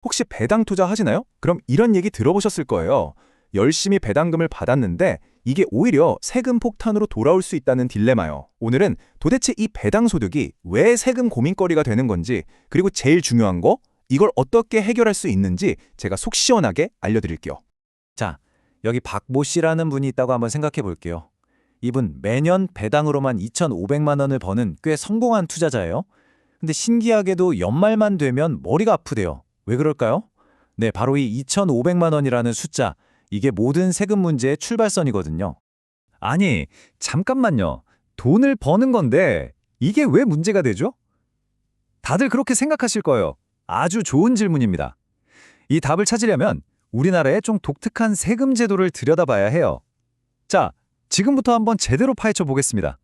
혹시 배당 투자 하시나요? 그럼 이런 얘기 들어보셨을 거예요. 열심히 배당금을 받았는데 이게 오히려 세금 폭탄으로 돌아올 수 있다는 딜레마요. 오늘은 도대체 이 배당 소득이 왜 세금 고민거리가 되는 건지, 그리고 제일 중요한 거, 이걸 어떻게 해결할 수 있는지 제가 속 시원하게 알려드릴게요. 자, 여기 박모 씨라는 분이 있다고 한번 생각해 볼게요. 이분 매년 배당으로만 2,500만 원을 버는 꽤 성공한 투자자예요. 근데 신기하게도 연말만 되면 머리가 아프대요. 왜 그럴까요? 네, 바로 이 2,500만 원이라는 숫자, 이게 모든 세금 문제의 출발선이거든요. 아니, 잠깐만요. 돈을 버는 건데 이게 왜 문제가 되죠? 다들 그렇게 생각하실 거예요. 아주 좋은 질문입니다. 이 답을 찾으려면 우리나라의 좀 독특한 세금 제도를 들여다봐야 해요. 자, 지금부터 한번 제대로 파헤쳐 보겠습니다.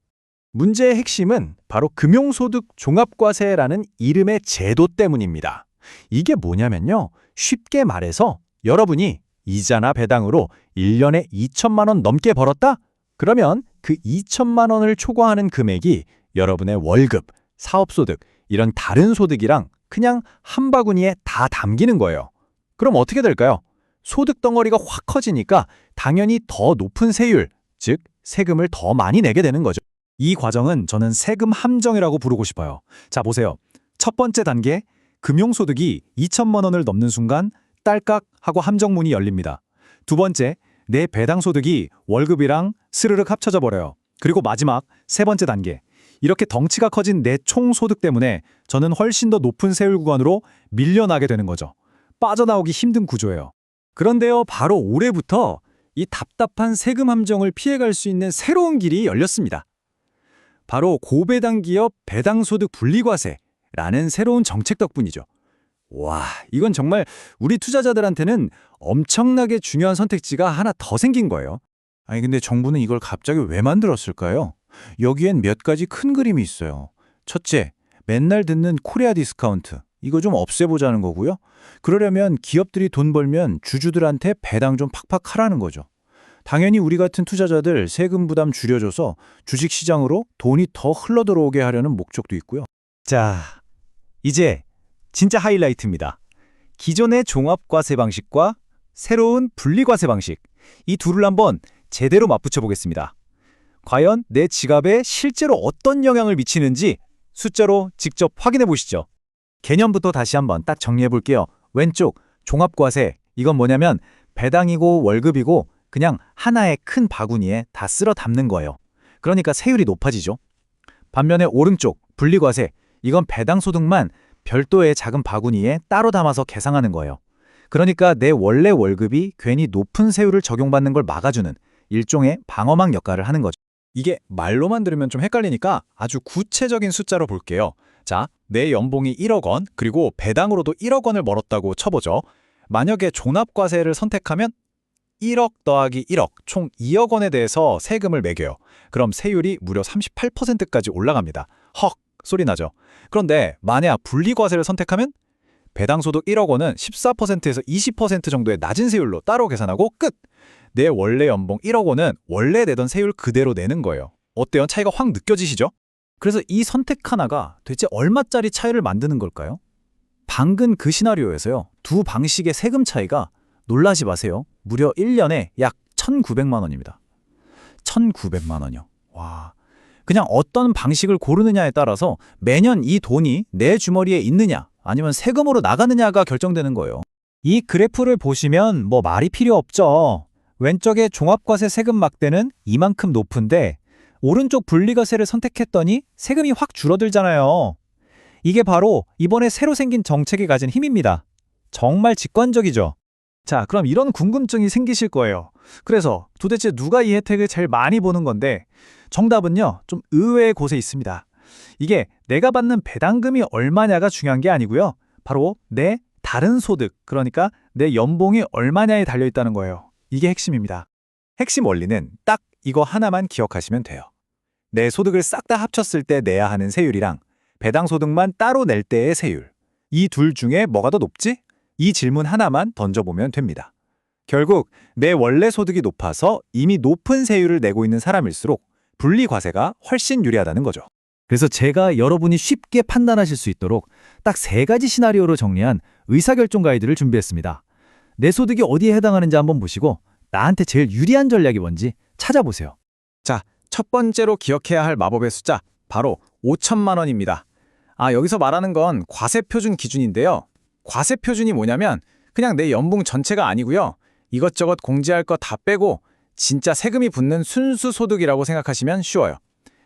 문제의 핵심은 바로 금융소득 종합과세라는 이름의 제도 때문입니다. 이게 뭐냐면요. 쉽게 말해서 여러분이 이자나 배당으로 1년에 2천만 원 넘게 벌었다? 그러면 그 2천만 원을 초과하는 금액이 여러분의 월급, 사업소득, 이런 다른 소득이랑 그냥 한 바구니에 다 담기는 거예요. 그럼 어떻게 될까요? 소득 덩어리가 확 커지니까 당연히 더 높은 세율, 즉 세금을 더 많이 내게 되는 거죠. 이 과정은 저는 세금 함정이라고 부르고 싶어요. 자, 보세요. 첫 번째 단계, 금융소득이 2천만 원을 넘는 순간 딸깍 하고 함정문이 열립니다. 두 번째, 내 배당소득이 월급이랑 스르륵 합쳐져 버려요. 그리고 마지막, 세 번째 단계. 이렇게 덩치가 커진 내 총소득 때문에 저는 훨씬 더 높은 세율 구간으로 밀려나게 되는 거죠. 빠져나오기 힘든 구조예요. 그런데요, 바로 올해부터 이 답답한 세금 함정을 피해갈 수 있는 새로운 길이 열렸습니다. 바로 고배당 기업 배당소득 분리과세라는 새로운 정책 덕분이죠. 와, 이건 정말 우리 투자자들한테는 엄청나게 중요한 선택지가 하나 더 생긴 거예요. 아니 근데 정부는 이걸 갑자기 왜 만들었을까요? 여기엔 몇 가지 큰 그림이 있어요. 첫째, 맨날 듣는 코리아 디스카운트. 이거 좀 없애보자는 거고요. 그러려면 기업들이 돈 벌면 주주들한테 배당 좀 팍팍 하라는 거죠. 당연히 우리 같은 투자자들 세금 부담 줄여줘서 주식시장으로 돈이 더 흘러들어오게 하려는 목적도 있고요. 자, 이제 진짜 하이라이트입니다. 기존의 종합과세 방식과 새로운 분리과세 방식, 이 둘을 한번 제대로 맞붙여 보겠습니다. 과연 내 지갑에 실제로 어떤 영향을 미치는지 숫자로 직접 확인해 보시죠. 개념부터 다시 한번 딱 정리해 볼게요. 왼쪽 종합과세, 이건 뭐냐면 배당이고 월급이고 그냥 하나의 큰 바구니에 다 쓸어 담는 거예요. 그러니까 세율이 높아지죠. 반면에 오른쪽 분리과세, 이건 배당소득만 별도의 작은 바구니에 따로 담아서 계상하는 거예요. 그러니까 내 원래 월급이 괜히 높은 세율을 적용받는 걸 막아주는 일종의 방어막 역할을 하는 거죠. 이게 말로만 들으면 좀 헷갈리니까 아주 구체적인 숫자로 볼게요. 자, 내 연봉이 1억 원, 그리고 배당으로도 1억 원을 벌었다고 쳐보죠. 만약에 종합과세를 선택하면 1억 더하기 1억, 총 2억 원에 대해서 세금을 매겨요. 그럼 세율이 무려 38%까지 올라갑니다. 헉! 소리 나죠? 그런데 만약 분리과세를 선택하면 배당소득 1억 원은 14%에서 20% 정도의 낮은 세율로 따로 계산하고 끝! 내 원래 연봉 1억 원은 원래 내던 세율 그대로 내는 거예요. 어때요? 차이가 확 느껴지시죠? 그래서 이 선택 하나가 대체 얼마짜리 차이를 만드는 걸까요? 방금 그 시나리오에서요. 두 방식의 세금 차이가 놀라지 마세요. 무려 1년에 약 1,900만 원입니다. 1,900만 원이요. 와, 그냥 어떤 방식을 고르느냐에 따라서 매년 이 돈이 내 주머니에 있느냐 아니면 세금으로 나가느냐가 결정되는 거예요. 이 그래프를 보시면 뭐 말이 필요 없죠. 왼쪽의 종합과세 세금 막대는 이만큼 높은데 오른쪽 분리과세를 선택했더니 세금이 확 줄어들잖아요. 이게 바로 이번에 새로 생긴 정책이 가진 힘입니다. 정말 직관적이죠. 자, 그럼 이런 궁금증이 생기실 거예요. 그래서 도대체 누가 이 혜택을 제일 많이 보는 건데 정답은요, 좀 의외의 곳에 있습니다. 이게 내가 받는 배당금이 얼마냐가 중요한 게 아니고요. 바로 내 다른 소득, 그러니까 내 연봉이 얼마냐에 달려있다는 거예요. 이게 핵심입니다. 핵심 원리는 딱 이거 하나만 기억하시면 돼요. 내 소득을 싹 다 합쳤을 때 내야 하는 세율이랑 배당소득만 따로 낼 때의 세율. 이 둘 중에 뭐가 더 높지? 이 질문 하나만 던져보면 됩니다. 결국 내 원래 소득이 높아서 이미 높은 세율을 내고 있는 사람일수록 분리과세가 훨씬 유리하다는 거죠. 그래서 제가 여러분이 쉽게 판단하실 수 있도록 딱 3가지 시나리오로 정리한 의사결정 가이드를 준비했습니다. 내 소득이 어디에 해당하는지 한번 보시고 나한테 제일 유리한 전략이 뭔지 찾아보세요. 자, 첫 번째로 기억해야 할 마법의 숫자, 바로 5천만 원입니다. 여기서 말하는 건 과세표준 기준인데요. 과세표준이 뭐냐면 그냥 내 연봉 전체가 아니고요. 이것저것 공제할 거 다 빼고 진짜 세금이 붙는 순수 소득이라고 생각하시면 쉬워요.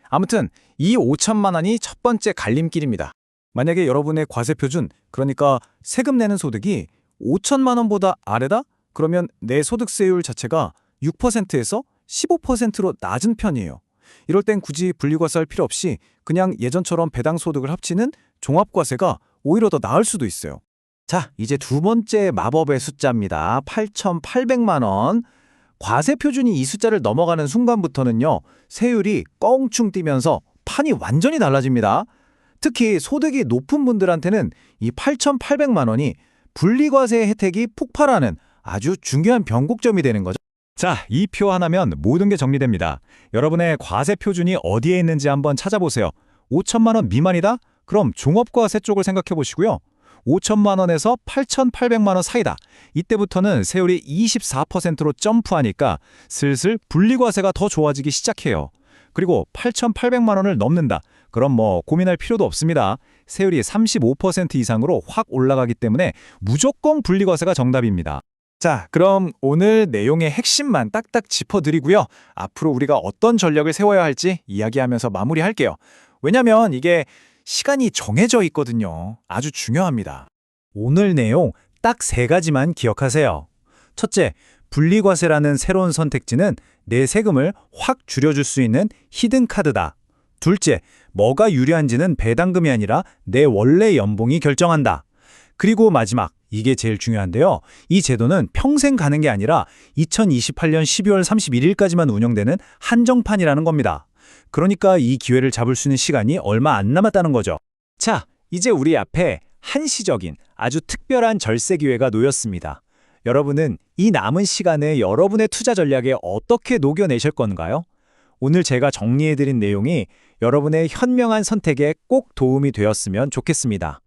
아무튼 이 5천만 원이 첫 번째 갈림길입니다. 만약에 여러분의 과세표준, 그러니까 세금 내는 소득이 5천만 원보다 아래다? 그러면 내 소득세율 자체가 6%에서 15%로 낮은 편이에요. 이럴 땐 굳이 분리과세 할 필요 없이 그냥 예전처럼 배당 소득을 합치는 종합과세가 오히려 더 나을 수도 있어요. 자, 이제 두 번째 마법의 숫자입니다. 8,800만 원. 과세 표준이 이 숫자를 넘어가는 순간부터는요, 세율이 껑충 뛰면서 판이 완전히 달라집니다. 특히 소득이 높은 분들한테는 이 8,800만 원이 분리과세 혜택이 폭발하는 아주 중요한 변곡점이 되는 거죠. 자, 이 표 하나면 모든 게 정리됩니다. 여러분의 과세 표준이 어디에 있는지 한번 찾아보세요. 5천만 원 미만이다? 그럼 종합과세 쪽을 생각해 보시고요. 5천만 원에서 8,800만 원 사이다. 이때부터는 세율이 24%로 점프하니까 슬슬 분리과세가 더 좋아지기 시작해요. 그리고 8,800만 원을 넘는다. 그럼 고민할 필요도 없습니다. 세율이 35% 이상으로 확 올라가기 때문에 무조건 분리과세가 정답입니다. 자, 그럼 오늘 내용의 핵심만 딱딱 짚어드리고요. 앞으로 우리가 어떤 전략을 세워야 할지 이야기하면서 마무리할게요. 왜냐면 이게 시간이 정해져 있거든요. 아주 중요합니다. 오늘 내용 딱 3가지만 기억하세요. 첫째, 분리과세라는 새로운 선택지는 내 세금을 확 줄여줄 수 있는 히든카드다. 둘째, 뭐가 유리한지는 배당금이 아니라 내 원래 연봉이 결정한다. 그리고 마지막, 이게 제일 중요한데요. 이 제도는 평생 가는 게 아니라 2028년 12월 31일까지만 운영되는 한정판이라는 겁니다. 그러니까 이 기회를 잡을 수 있는 시간이 얼마 안 남았다는 거죠. 자, 이제 우리 앞에 한시적인 아주 특별한 절세 기회가 놓였습니다. 여러분은 이 남은 시간에 여러분의 투자 전략에 어떻게 녹여내실 건가요? 오늘 제가 정리해드린 내용이 여러분의 현명한 선택에 꼭 도움이 되었으면 좋겠습니다.